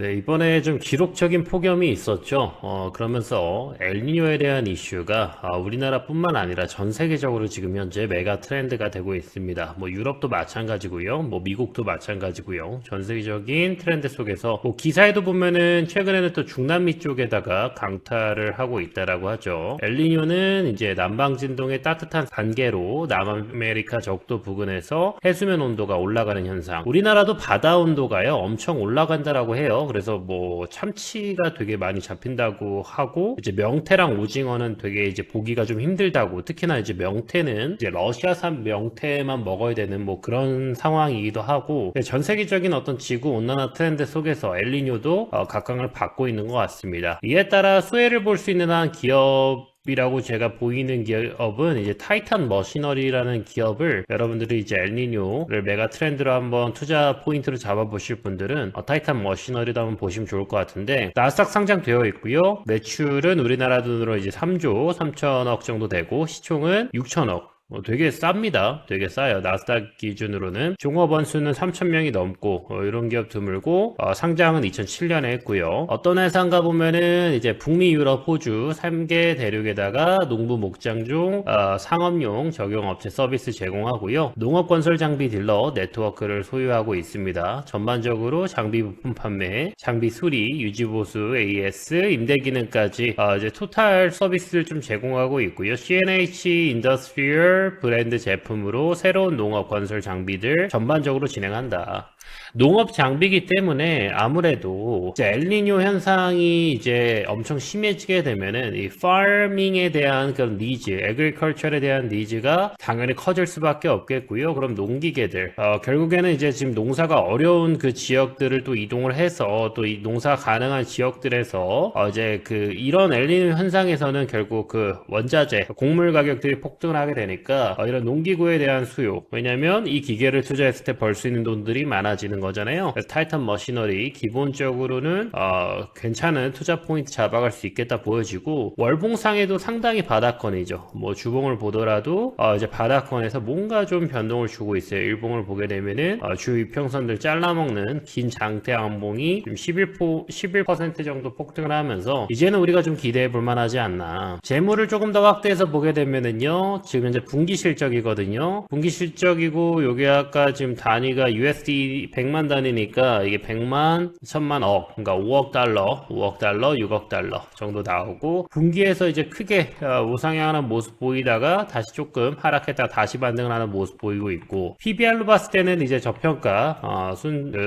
네, 이번에 좀 기록적인 폭염이 있었죠. 그러면서 엘니뇨에 대한 이슈가 우리나라뿐만 아니라 전 세계적으로 지금 현재 메가 트렌드가 되고 있습니다. 뭐 유럽도 마찬가지고요. 뭐 미국도 마찬가지고요. 전 세계적인 트렌드 속에서 뭐 기사에도 보면은 최근에는 또 중남미 쪽에다가 강타를 하고 있다라고 하죠. 엘니뇨는 이제 남방 진동의 따뜻한 단계로 남아메리카 적도 부근에서 해수면 온도가 올라가는 현상. 우리나라도 바다 온도가요 엄청 올라간다라고 해요. 그래서 뭐 참치가 되게 많이 잡힌다고 하고 이제 명태랑 오징어는 되게 이제 보기가 좀 힘들다고, 특히나 이제 명태는 이제 러시아산 명태만 먹어야 되는 뭐 그런 상황이기도 하고, 전 세계적인 어떤 지구 온난화 트렌드 속에서 엘니뇨도 각광을 받고 있는 것 같습니다. 이에 따라 수혜를 볼 수 있는 한 기업이라고 제가 보이는 기업은 이제 타이탄 머시너리라는 기업을, 여러분들이 이제 엘니뇨를 메가 트렌드로 한번 투자 포인트로 잡아보실 분들은 타이탄 머시너리도 한번 보시면 좋을 것 같은데, 나스닥 상장되어 있고요. 매출은 우리나라 돈으로 이제 3조 3천억 정도 되고 시총은 6천억. 되게 쌉니다. 되게 싸요. 나스닥 기준으로는. 종업원 수는 3,000명이 넘고, 이런 기업 드물고, 상장은 2007년에 했고요. 어떤 회사인가 보면은, 이제 북미, 유럽, 호주 3개 대륙에다가 농부 목장종, 상업용 적용업체 서비스 제공하고요. 농업건설 장비 딜러 네트워크를 소유하고 있습니다. 전반적으로 장비 부품 판매, 장비 수리, 유지보수, AS, 임대기능까지, 이제 토탈 서비스를 좀 제공하고 있고요. CNH 인더스트리얼 브랜드 제품으로 새로운 농업 건설 장비들 전반적으로 진행한다. 농업 장비이기 때문에 아무래도 이제 엘니뇨 현상이 이제 엄청 심해지게 되면은 이 파밍에 대한 그런 니즈, 애그리컬처에 대한 니즈가 당연히 커질 수밖에 없겠고요. 그럼 농기계들, 결국에는 이제 지금 농사가 어려운 그 지역들을 또 이동을 해서 또 이 농사 가능한 지역들에서 이제 그 이런 엘니뇨 현상에서는 결국 그 원자재, 곡물 가격들이 폭등을 하게 되니까 이런 농기구에 대한 수요, 왜냐면 이 기계를 투자했을 때 벌 수 있는 돈들이 많아지는 거잖아요. 그래서 타이탄 머시너리 기본적으로는 괜찮은 투자 포인트 잡아갈 수 있겠다 보여지고, 월봉상에도 상당히 바닥권이죠. 뭐 주봉을 보더라도 이제 바닥권에서 뭔가 좀 변동을 주고 있어요. 일봉을 보게 되면은 주 이평선들 잘라먹는 긴 장대 항봉이 좀 11% 정도 폭등을 하면서 이제는 우리가 좀 기대해 볼 만하지 않나. 재물을 조금 더 확대해서 보게 되면은요, 지금 현재 분기 실적이거든요. 분기 실적이고, 요게 아까 지금 단위가 USD 100만 단위니까 이게 100만, 1000만 억, 그러니까 5억 달러, 6억 달러 정도 나오고, 분기에서 이제 크게 우상향하는 모습 보이다가 다시 조금 하락했다가 다시 반등을 하는 모습 보이고 있고, PBR로 봤을 때는 이제 저평가,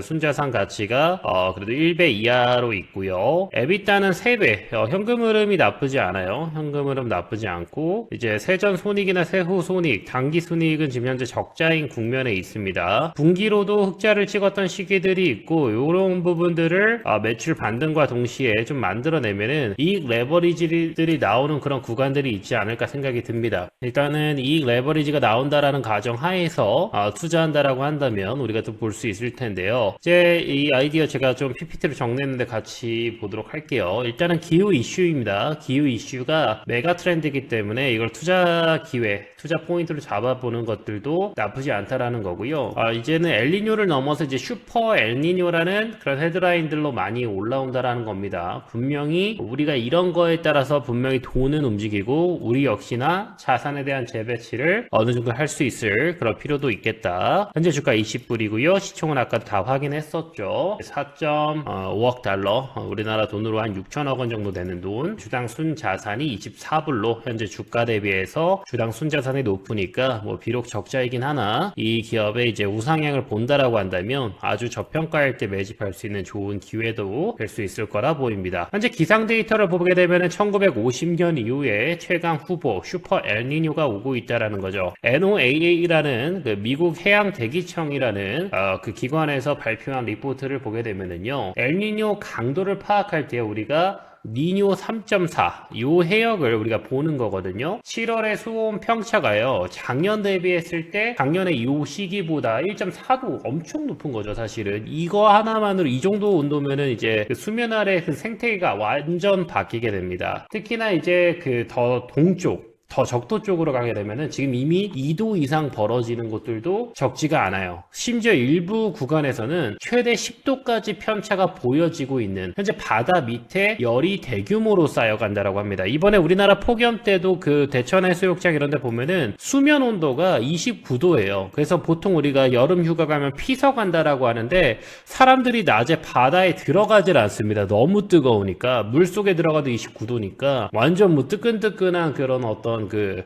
순자산 가치가 그래도 1배 이하로 있고요. 에비타는 3배, 현금 흐름이 나쁘지 않아요. 현금 흐름 나쁘지 않고, 이제 세전 손익이나 세후 손익, 당기 손익은 지금 현재 적자인 국면에 있습니다. 분기로도 흑자를 찍었던 시기들이 있고, 이런 부분들을 매출 반등과 동시에 좀 만들어내면은 이익 레버리지들이 나오는 그런 구간들이 있지 않을까 생각이 듭니다. 일단은 이익 레버리지가 나온다라는 가정 하에서 투자한다라고 한다면 우리가 또 볼 수 있을 텐데요. 이제 이 아이디어 제가 좀 PPT로 정리했는데 같이 보도록 할게요. 일단은 기후 이슈입니다. 기후 이슈가 메가 트렌드이기 때문에 이걸 투자 기회, 투자 포인트로 잡아보는 것들도 나쁘지 않다라는 거고요. 이제는 엘니뇨를 넘어서 이제 슈퍼 엘니뇨라는 그런 헤드라인들로 많이 올라온다라는 겁니다. 분명히 우리가 이런 거에 따라서 분명히 돈은 움직이고, 우리 역시나 자산에 대한 재배치를 어느 정도 할 수 있을 그런 필요도 있겠다. 현재 주가 20불이고요. 시총은 아까 다 확인했었죠. 4.5억 달러, 우리나라 돈으로 한 6천억 원 정도 되는 돈. 주당 순자산이 24불로 현재 주가 대비해서 주당 순자산이 높으니까 뭐 비록 적자이긴 하나 이 기업의 이제 우상향을 본다라고 한다면 아주 저평가일 때 매집할 수 있는 좋은 기회도 될 수 있을 거라 보입니다. 현재 기상 데이터를 보게 되면 1950년 이후에 최강 후보 슈퍼 엘니뇨가 오고 있다라는 거죠. NOAA라는 그 미국 해양 대기청이라는 그 기관에서 발표한 리포트를 보게 되면은요, 엘니뇨 강도를 파악할 때 우리가 니뇨 3.4 요 해역을 우리가 보는 거거든요. 7월에 수온 평차가요, 작년 대비했을 때 작년에 요 시기보다 1.4도 엄청 높은 거죠. 사실은 이거 하나만으로 이 정도 온도면은 이제 그 수면 아래 그 생태계가 완전 바뀌게 됩니다. 특히나 이제 그 더 동쪽, 더 적도 쪽으로 가게 되면은 지금 이미 2도 이상 벌어지는 곳들도 적지가 않아요. 심지어 일부 구간에서는 최대 10도까지 편차가 보여지고 있는, 현재 바다 밑에 열이 대규모로 쌓여간다라고 합니다. 이번에 우리나라 폭염 때도 그 대천 해수욕장 이런 데 보면은 수면 온도가 29도예요. 그래서 보통 우리가 여름 휴가 가면 피서 간다라고 하는데 사람들이 낮에 바다에 들어가질 않습니다. 너무 뜨거우니까. 물속에 들어가도 29도니까 완전 뭐 뜨끈뜨끈한 그런 어떤 그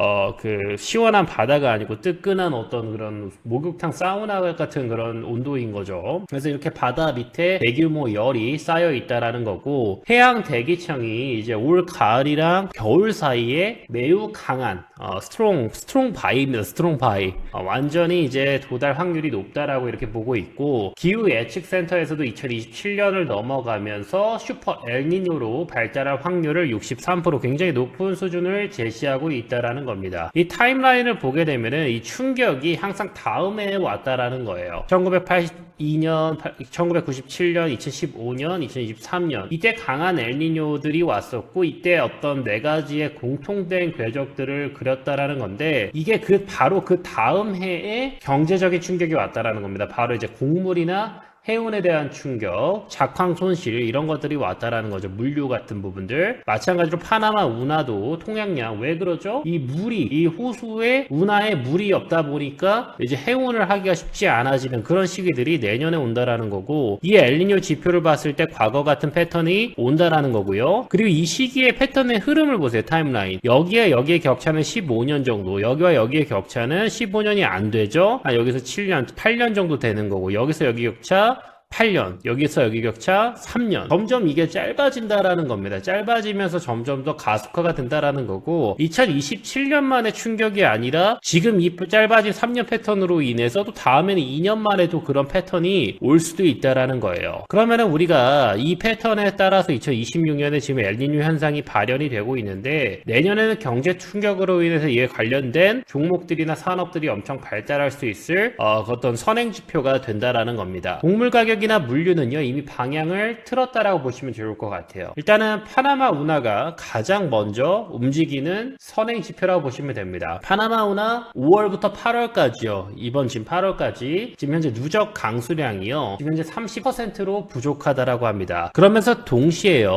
시원한 바다가 아니고 뜨끈한 어떤 그런 목욕탕 사우나 같은 그런 온도인 거죠. 그래서 이렇게 바다 밑에 대규모 열이 쌓여 있다라는 거고, 해양 대기청이 이제 올 가을이랑 겨울 사이에 매우 강한 스트롱 바이입니다. 스트롱 바이. 완전히 이제 도달 확률이 높다라고 이렇게 보고 있고, 기후 예측 센터에서도 2027년을 넘어가면서 슈퍼 엘니뇨로 발달할 확률을 63%, 굉장히 높은 수준을 제시하고 있다라는 겁니다. 이 타임라인을 보게 되면은 이 충격이 항상 다음 해에 왔다라는 거예요. 1982년, 1997년, 2015년, 2023년 이때 강한 엘니뇨들이 왔었고, 이때 어떤 네 가지의 공통된 궤적들을 그렸다라는 건데, 이게 바로 그 다음 해에 경제적인 충격이 왔다라는 겁니다. 바로 이제 곡물이나 해운에 대한 충격, 작황 손실 이런 것들이 왔다라는 거죠. 물류 같은 부분들. 마찬가지로 파나마 운하도 통행량, 왜 그러죠? 이 호수에 운하에 물이 없다 보니까 이제 해운을 하기가 쉽지 않아지는 그런 시기들이 내년에 온다라는 거고, 이 엘니뇨 지표를 봤을 때 과거 같은 패턴이 온다라는 거고요. 그리고 이 시기의 패턴의 흐름을 보세요. 타임라인. 여기에 격차는 15년 정도, 여기와 여기의 격차는 15년이 안 되죠. 여기서 7년, 8년 정도 되는 거고, 여기서 여기 격차 8년, 여기서 여기 격차 3년. 점점 이게 짧아진다라는 겁니다. 짧아지면서 점점 더 가속화가 된다라는 거고, 2027년 만에 충격이 아니라 지금 이 짧아진 3년 패턴으로 인해서 또 다음에는 2년 만에도 그런 패턴이 올 수도 있다라는 거예요. 그러면은 우리가 이 패턴에 따라서 2026년에 지금 엘니뇨 현상이 발현이 되고 있는데, 내년에는 경제 충격으로 인해서 이에 관련된 종목들이나 산업들이 엄청 발달할 수 있을 어떤 선행 지표가 된다라는 겁니다. 곡물 가격 이나 물류는요, 이미 방향을 틀었다라고 보시면 좋을 것 같아요. 일단은 파나마 운하가 가장 먼저 움직이는 선행 지표라고 보시면 됩니다. 파나마 운하 5월부터 8월까지요. 이번 지금 8월까지 지금 현재 누적 강수량이요, 지금 현재 30%로 부족하다라고 합니다. 그러면서 동시에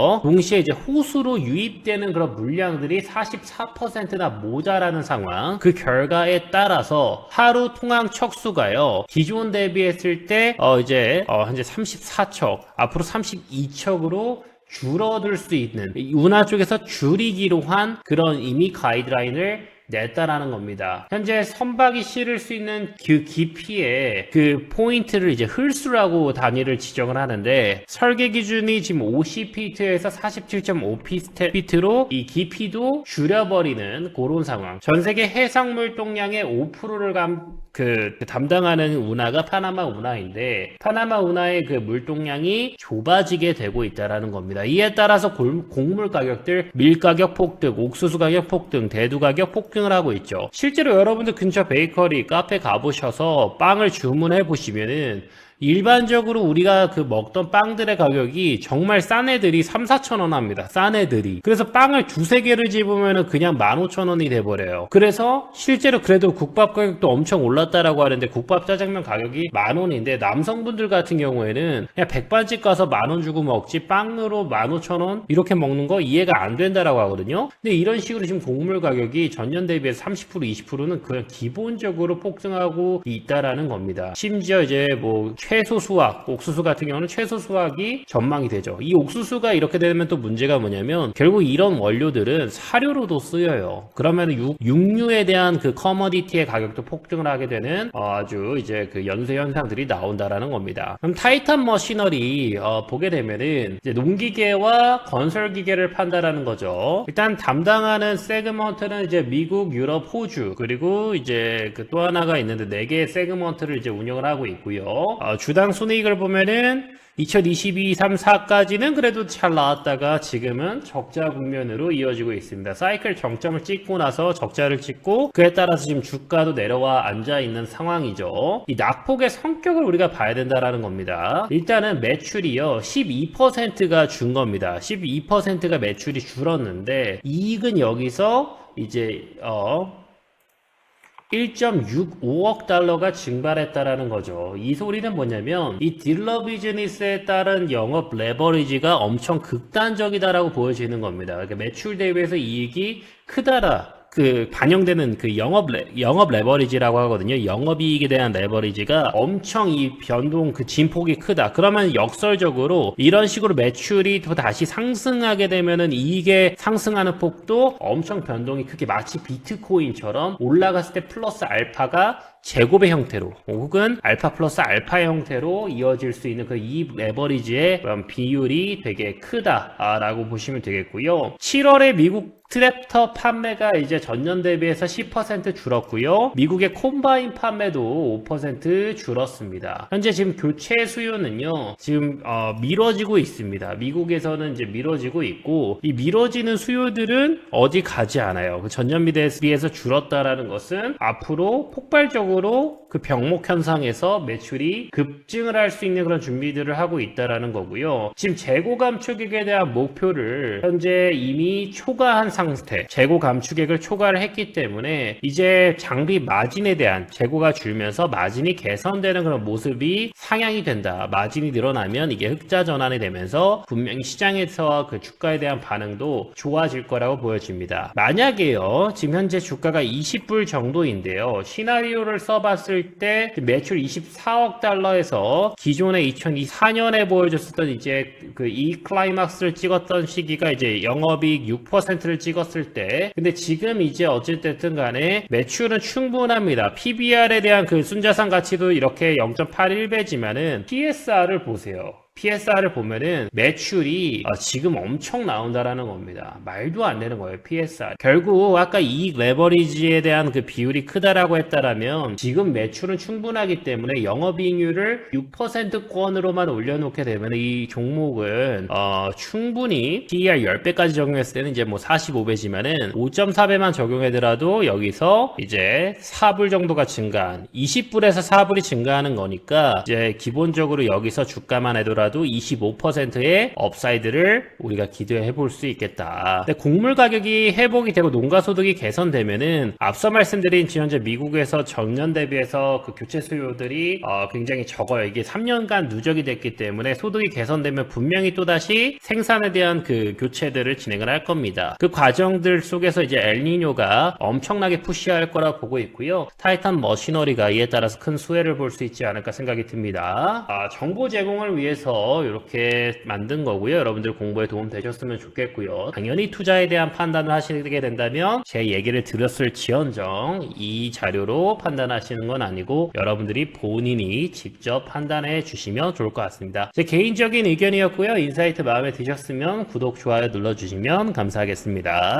이제 호수로 유입되는 그런 물량들이 44%나 모자라는 상황. 그 결과에 따라서 하루 통항 척수가요, 기존 대비했을 때 현재 34척, 앞으로 32척으로 줄어들 수 있는, 운하 쪽에서 줄이기로 한 그런 이미 가이드라인을 냈다라는 겁니다. 현재 선박이 실을 수 있는 그 깊이의 그 포인트를 이제 흘수라고 단위를 지정을 하는데, 설계 기준이 지금 50피트에서 47.5피트로 이 깊이도 줄여버리는 그런 상황. 전 세계 해상물 동량의 5%를 담당하는 운하가 파나마 운하인데, 파나마 운하의 그 물동량이 좁아지게 되고 있다라는 겁니다. 이에 따라서 곡물 가격들, 밀 가격 폭등, 옥수수 가격 폭등, 대두 가격 폭등을 하고 있죠. 실제로 여러분들 근처 베이커리, 카페 가보셔서 빵을 주문해 보시면은 일반적으로 우리가 그 먹던 빵들의 가격이 정말 싼 애들이 3-4천 원 합니다. 싼 애들이. 그래서 빵을 두세 개를 집으면 그냥 15,000원이 돼버려요. 그래서 실제로 그래도 국밥 가격도 엄청 올랐다라고 하는데, 국밥 짜장면 가격이 10,000원인데 남성분들 같은 경우에는 그냥 백반집 가서 10,000원 주고 먹지, 빵으로 15,000원 이렇게 먹는 거 이해가 안 된다라고 하거든요. 근데 이런 식으로 지금 곡물 가격이 전년 대비해서 30% 20%는 그냥 기본적으로 폭등하고 있다라는 겁니다. 심지어 이제 뭐 최소 수확, 옥수수 같은 경우는 최소 수확이 전망이 되죠. 이 옥수수가 이렇게 되면 또 문제가 뭐냐면, 결국 이런 원료들은 사료로도 쓰여요. 그러면 육류에 대한 그 커머디티의 가격도 폭등을 하게 되는 아주 이제 그 연쇄 현상들이 나온다라는 겁니다. 그럼 타이탄 머시너리 보게 되면은 이제 농기계와 건설기계를 판다라는 거죠. 일단 담당하는 세그먼트는 이제 미국, 유럽, 호주, 그리고 이제 그 또 하나가 있는데 4개의 세그먼트를 이제 운영을 하고 있고요. 주당 순이익을 보면은 2022, 3, 4까지는 그래도 잘 나왔다가 지금은 적자 국면으로 이어지고 있습니다. 사이클 정점을 찍고 나서 적자를 찍고 그에 따라서 지금 주가도 내려와 앉아 있는 상황이죠. 이 낙폭의 성격을 우리가 봐야 된다라는 겁니다. 일단은 매출이요 12%가 준 겁니다. 12%가 매출이 줄었는데 이익은 여기서 이제 1.65억 달러가 증발했다라는 거죠. 이 소리는 뭐냐면 이 딜러 비즈니스에 따른 영업 레버리지가 엄청 극단적이다라고 보여지는 겁니다. 그러니까 매출 대비해서 이익이 크다라. 반영되는 영업 레버리지라고 하거든요. 영업이익에 대한 레버리지가 엄청 이 변동 진폭이 크다. 그러면 역설적으로 이런 식으로 매출이 또 다시 상승하게 되면은 이익의 상승하는 폭도 엄청 변동이 크게 마치 비트코인처럼 올라갔을 때 플러스 알파가 제곱의 형태로 혹은 알파 플러스 알파의 형태로 이어질 수 있는 이익 레버리지의 비율이 되게 크다라고 보시면 되겠고요. 7월에 미국 트랙터 판매가 이제 전년 대비해서 10% 줄었고요. 미국의 콤바인 판매도 5% 줄었습니다. 현재 지금 교체 수요는요, 지금 미뤄지고 있습니다. 미국에서는 이제 미뤄지고 있고, 이 미뤄지는 수요들은 어디 가지 않아요. 전년 비해서 줄었다라는 것은 앞으로 폭발적으로 그 병목 현상에서 매출이 급증을 할 수 있는 그런 준비들을 하고 있다라는 거고요. 지금 재고 감축액에 대한 목표를 현재 이미 초과한 상태, 재고 감축액을 초과를 했기 때문에 이제 장비 마진에 대한 재고가 줄면서 마진이 개선되는 그런 모습이 상향이 된다. 마진이 늘어나면 이게 흑자 전환이 되면서 분명히 시장에서 그 주가에 대한 반응도 좋아질 거라고 보여집니다. 만약에요, 지금 현재 주가가 20불 정도인데요. 시나리오를 써봤을 때 매출 24억 달러에서 기존에 2024년에 보여줬었던 이제 이 클라이막스를 찍었던 시기가 이제 영업이익 6%를 찍었을 때, 근데 지금 이제 어쨌든 간에 매출은 충분합니다. PBR에 대한 순자산 가치도 이렇게 0.81배지만은 PSR을 보세요. PSR을 보면은 매출이 지금 엄청 나온다라는 겁니다. 말도 안 되는 거예요, PSR. 결국 아까 이익 레버리지에 대한 비율이 크다라고 했다라면 지금 매출은 충분하기 때문에 영업이익률을 6%권으로만 올려놓게 되면 이 종목은 충분히 PER 10배까지 적용했을 때는 이제 45배지만은 5.4배만 적용하더라도 여기서 이제 4불 정도가 증가한 20불에서 4불이 증가하는 거니까 이제 기본적으로 여기서 주가만 해도라도 25%의 업사이드를 우리가 기대해 볼 수 있겠다. 근데 곡물 가격이 회복이 되고 농가 소득이 개선되면은 앞서 말씀드린 현재 미국에서 전년 대비해서 교체 수요들이 굉장히 적어요. 이게 3년간 누적이 됐기 때문에 소득이 개선되면 분명히 또다시 생산에 대한 교체들을 진행을 할 겁니다. 그 과정들 속에서 이제 엘니뇨가 엄청나게 푸시할 거라 보고 있고요. 타이탄 머시너리가 이에 따라서 큰 수혜를 볼 수 있지 않을까 생각이 듭니다. 정보 제공을 위해서 이렇게 만든 거고요. 여러분들 공부에 도움 되셨으면 좋겠고요. 당연히 투자에 대한 판단을 하시게 된다면 제 얘기를 들었을지언정 이 자료로 판단하시는 건 아니고 여러분들이 본인이 직접 판단해 주시면 좋을 것 같습니다. 제 개인적인 의견이었고요. 인사이트 마음에 드셨으면 구독, 좋아요 눌러주시면 감사하겠습니다.